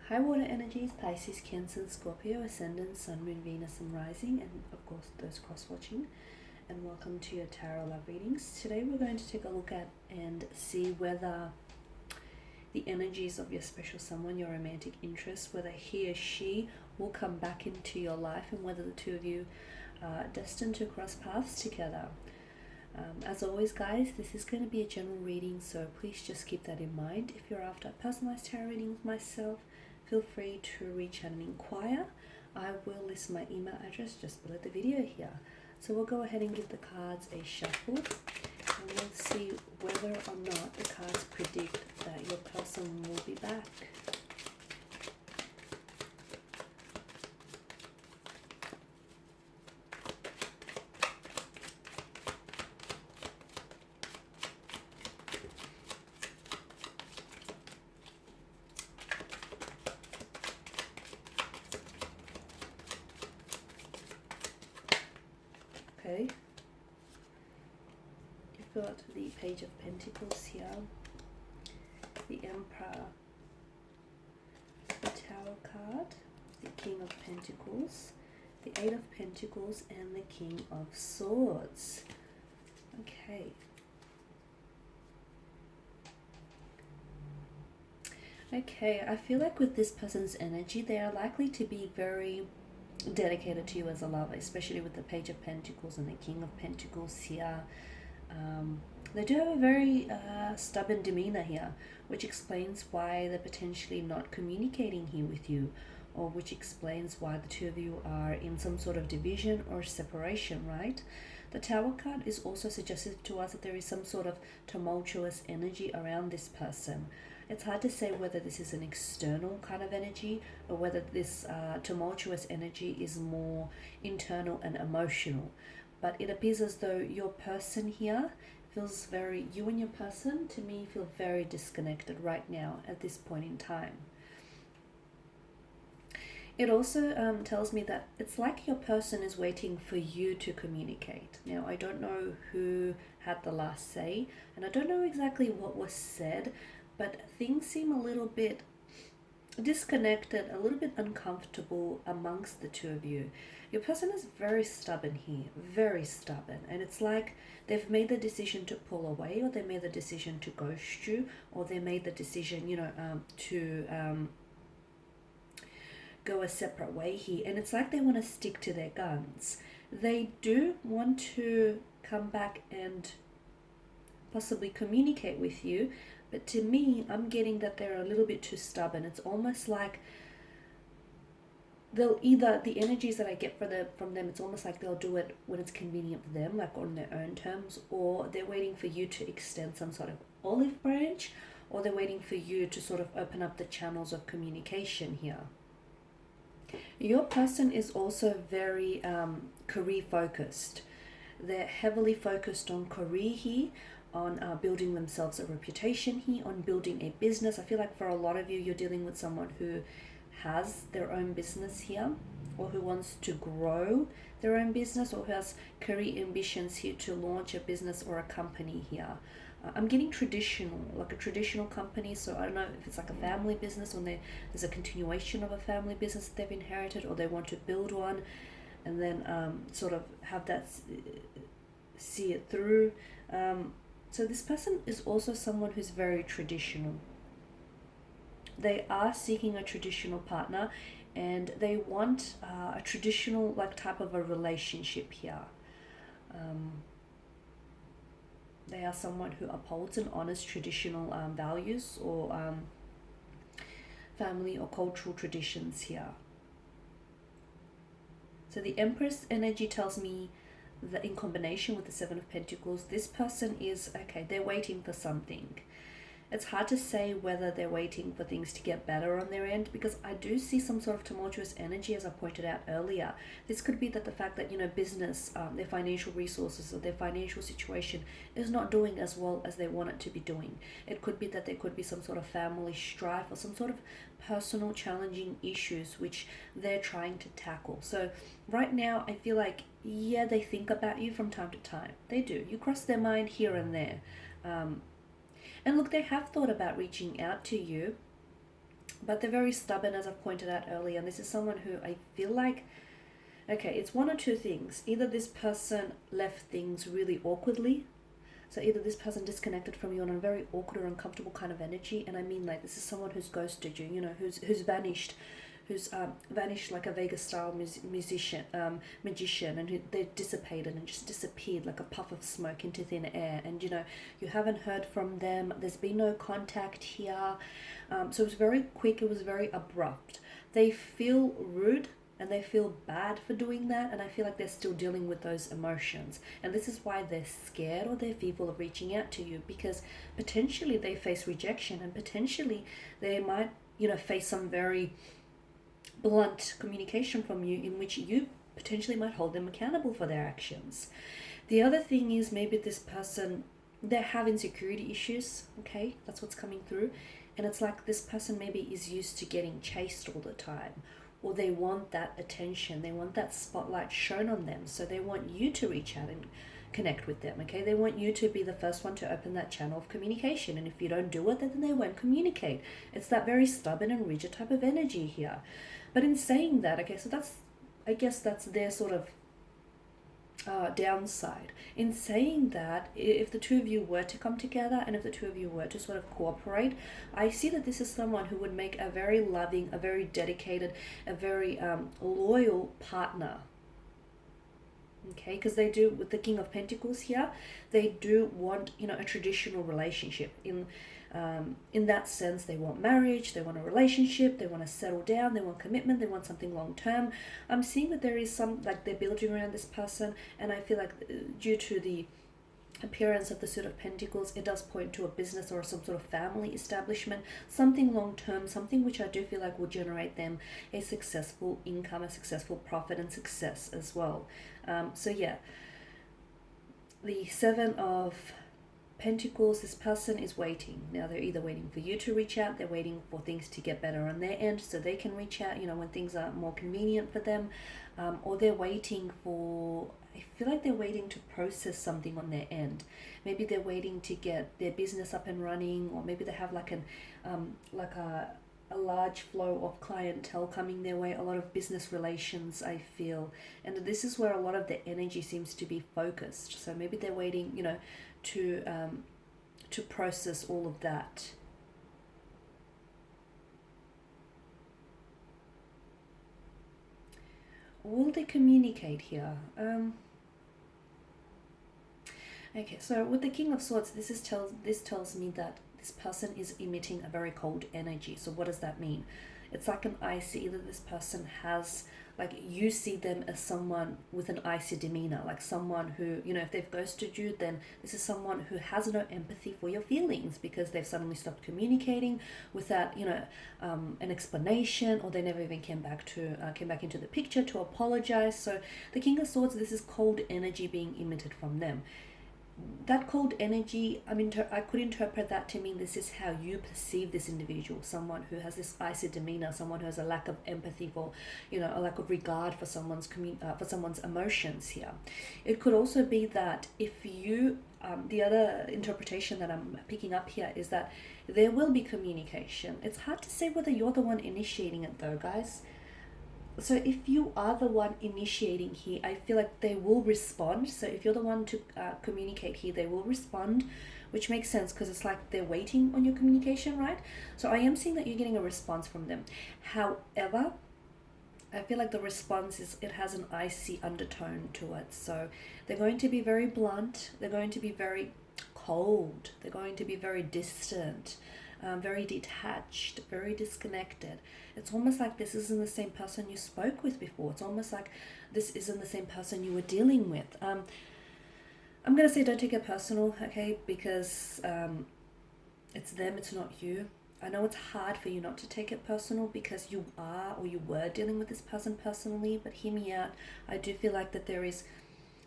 High water energies, Pisces, Cancer, Scorpio, Ascendant, Sun, Moon, Venus, and Rising, and of course those cross-watching. And welcome to your Tarot Love Readings. Today we're going to take a look at and see whether the energies of your special someone, your romantic interest, whether he or she will come back into your life and whether the two of you are destined to cross paths together. As always, guys, this is going to be a general reading, so please just keep that in mind. If you're after personalized tarot readings myself, feel free to reach out and inquire. I will list my email address just below the video here. So we'll go ahead and give the cards a shuffle, and we'll see whether or not the cards predict that your person will be back. Okay, you've got the Page of Pentacles here, the Emperor, the Tower card, the King of Pentacles, the Eight of Pentacles, and the King of Swords. Okay. Okay, I feel like with this person's energy, they are likely to be very dedicated to you as a lover, especially with the Page of Pentacles and the King of Pentacles here. They do have a very stubborn demeanor here, which explains why they're potentially not communicating here with you, or which explains why the two of you are in some sort of division or separation, right? The Tower card is also suggestive to us that there is some sort of tumultuous energy around this person. It's hard to say whether this is an external kind of energy or whether this tumultuous energy is more internal and emotional. But it appears as though your person here feels very, you and your person, to me, feel very disconnected right now at this point in time. It also tells me that it's like your person is waiting for you to communicate. Now, I don't know who had the last say, and I don't know exactly what was said, but things seem a little bit disconnected, a little bit uncomfortable amongst the two of you. Your person is very stubborn here, very stubborn, and it's like they've made the decision to pull away, or they made the decision to ghost you, or they made the decision, to go a separate way here, and it's like they want to stick to their guns. They do want to come back and possibly communicate with you, but to me, I'm getting that they're a little bit too stubborn. It's almost like they'll either, the energies that I get from them, it's almost like they'll do it when it's convenient for them, like on their own terms, or they're waiting for you to extend some sort of olive branch, or they're waiting for you to sort of open up the channels of communication here. Your person is also very career focused. They're heavily focused on career here, on building themselves a reputation here, on building a business. I feel like for a lot of you, you're dealing with someone who has their own business here, or who wants to grow their own business, or who has career ambitions here to launch a business or a company here. I'm getting traditional, like a traditional company, so I don't know if it's like a family business, or there's a continuation of a family business that they've inherited, or they want to build one and then sort of have that, see it through. So this person is also someone who's very traditional. They are seeking a traditional partner, and they want a traditional type of a relationship here. They are someone who upholds and honors traditional values, or family or cultural traditions here. So the Empress energy tells me that in combination with the Seven of Pentacles, this person is, okay, they're waiting for something. It's hard to say whether they're waiting for things to get better on their end, because I do see some sort of tumultuous energy, as I pointed out earlier. This could be that the fact that, business, their financial resources or their financial situation is not doing as well as they want it to be doing. It could be that there could be some sort of family strife or some sort of personal challenging issues which they're trying to tackle. So right now, I feel like, yeah, they think about you from time to time. They do. You cross their mind here and there. And look, they have thought about reaching out to you, but they're very stubborn, as I've pointed out earlier. And this is someone who I feel like, okay, it's one or two things. Either this person left things really awkwardly. So either this person disconnected from you on a very awkward or uncomfortable kind of energy. And I mean, like, this is someone who's ghosted you, you know, who's vanished. Who's vanished like a Vegas style magician, and they dissipated and just disappeared like a puff of smoke into thin air. And you know, you haven't heard from them. There's been no contact here. So it was very quick. It was very abrupt. They feel rude and they feel bad for doing that, and I feel like they're still dealing with those emotions, and this is why they're scared or they're fearful of reaching out to you, because potentially they face rejection, and potentially they might, you know, face some very blunt communication from you in which you potentially might hold them accountable for their actions. The other thing is, maybe this person, they have insecurity issues. Okay, that's what's coming through, and it's like this person maybe is used to getting chased all the time, or they want that attention, they want that spotlight shown on them, so they want you to reach out and connect with them. Okay, they want you to be the first one to open that channel of communication, and if you don't do it, then they won't communicate. It's that very stubborn and rigid type of energy here. But in saying that, okay, so that's, I guess that's their sort of downside. In saying that, if the two of you were to come together and if the two of you were to sort of cooperate, I see that this is someone who would make a very loving, a very dedicated, a very loyal partner. Okay, because they do, with the King of Pentacles here, they do want, you know, a traditional relationship. In that sense, they want marriage, they want a relationship, they want to settle down, they want commitment, they want something long term. I'm seeing that there is some, like, they're building around this person, and I feel like due to the appearance of the Suit of Pentacles, it does point to a business or some sort of family establishment, something long term, something which I do feel like will generate them a successful income, a successful profit, and success as well. So yeah, the Seven of Pentacles, this person is waiting. Now they're either waiting for you to reach out, they're waiting for things to get better on their end so they can reach out, you know, when things are more convenient for them, or they're waiting for, I feel like they're waiting to process something on their end. Maybe they're waiting to get their business up and running, or maybe they have like a large flow of clientele coming their way, a lot of business relations, I feel. And this is where a lot of the energy seems to be focused. So maybe they're waiting, you know, to process all of that. Will they communicate here? Okay, so with the King of Swords, this tells me that this person is emitting a very cold energy. So what does that mean? It's like an icy, either this person has, like, you see them as someone with an icy demeanor, like someone who, you know, if they've ghosted you, then this is someone who has no empathy for your feelings because they've suddenly stopped communicating without, you know, an explanation, or they never even came back into the picture to apologize. So the King of Swords, this is cold energy being emitted from them. That cold energy, I could interpret that to mean this is how you perceive this individual, someone who has this icy demeanor, someone who has a lack of empathy for, you know, a lack of regard for someone's emotions here. It could also be that if you, the other interpretation that I'm picking up here is that there will be communication. It's hard to say whether you're the one initiating it though, guys. So if you are the one initiating here, I feel like they will respond. So if you're the one to communicate here, they will respond, which makes sense because it's like they're waiting on your communication, right? So I am seeing that you're getting a response from them. However, I feel like the response it has an icy undertone to it. So they're going to be very blunt. They're going to be very cold. They're going to be very distant. Very detached, very disconnected. It's almost like this isn't the same person you spoke with before. It's almost like this isn't the same person you were dealing with. I'm going to say don't take it personal, okay? Because it's them, it's not you. I know it's hard for you not to take it personal because you are or you were dealing with this person personally, but hear me out. I do feel like that there is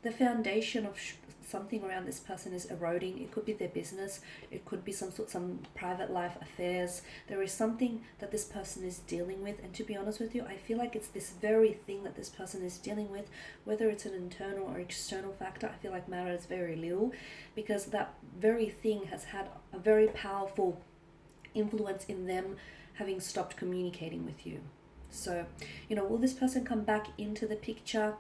the foundation of something around this person is eroding. It could be their business, it could be some private life affairs. There is something that this person is dealing with, and to be honest with you, I feel like it's this very thing that this person is dealing with, whether it's an internal or external factor. I feel like matters very little, because that very thing has had a very powerful influence in them having stopped communicating with you. So, will this person come back into the picture?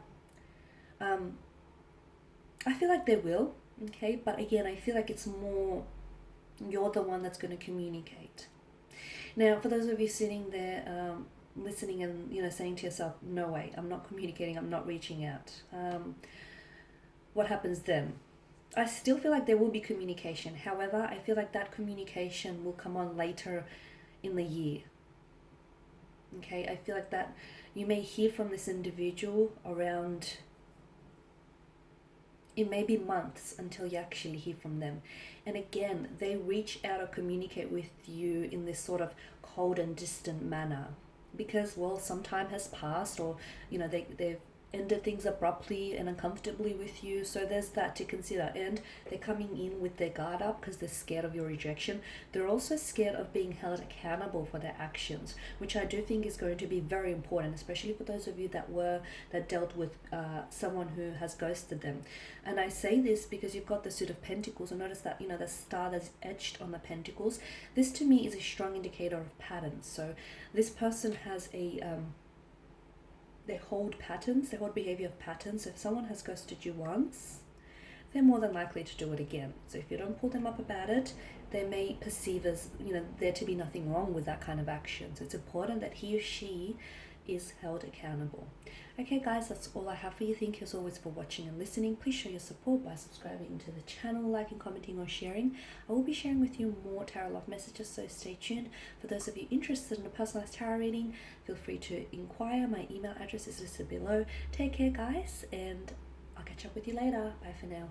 I feel like they will, okay? But again, I feel like it's more you're the one that's going to communicate. Now, for those of you sitting there listening and, saying to yourself, no way, I'm not communicating, I'm not reaching out. What happens then? I still feel like there will be communication. However, I feel like that communication will come on later in the year. Okay, I feel like that you may hear from this individual around, it may be months until you actually hear from them. And again, they reach out or communicate with you in this sort of cold and distant manner because, well, some time has passed, or they've ended things abruptly and uncomfortably with you. So there's that to consider. And they're coming in with their guard up because they're scared of your rejection. They're also scared of being held accountable for their actions, which I do think is going to be very important, especially for those of you that dealt with someone who has ghosted them. And I say this because you've got the Suit of Pentacles, and notice that the star that's etched on the Pentacles. This to me is a strong indicator of patterns. So this person has they hold patterns, they hold behavior of patterns. So if someone has ghosted you once, they're more than likely to do it again. So if you don't pull them up about it, they may perceive as, there to be nothing wrong with that kind of action. So it's important that he or she is held accountable. Okay guys, that's all I have for you. Thank you as always for watching and listening. Please show your support by subscribing to the channel, liking, commenting or sharing. I will be sharing with you more tarot love messages, so stay tuned. For those of you interested in a personalized tarot reading, feel free to inquire. My email address is listed below. Take care guys, and I'll catch up with you later. Bye for now.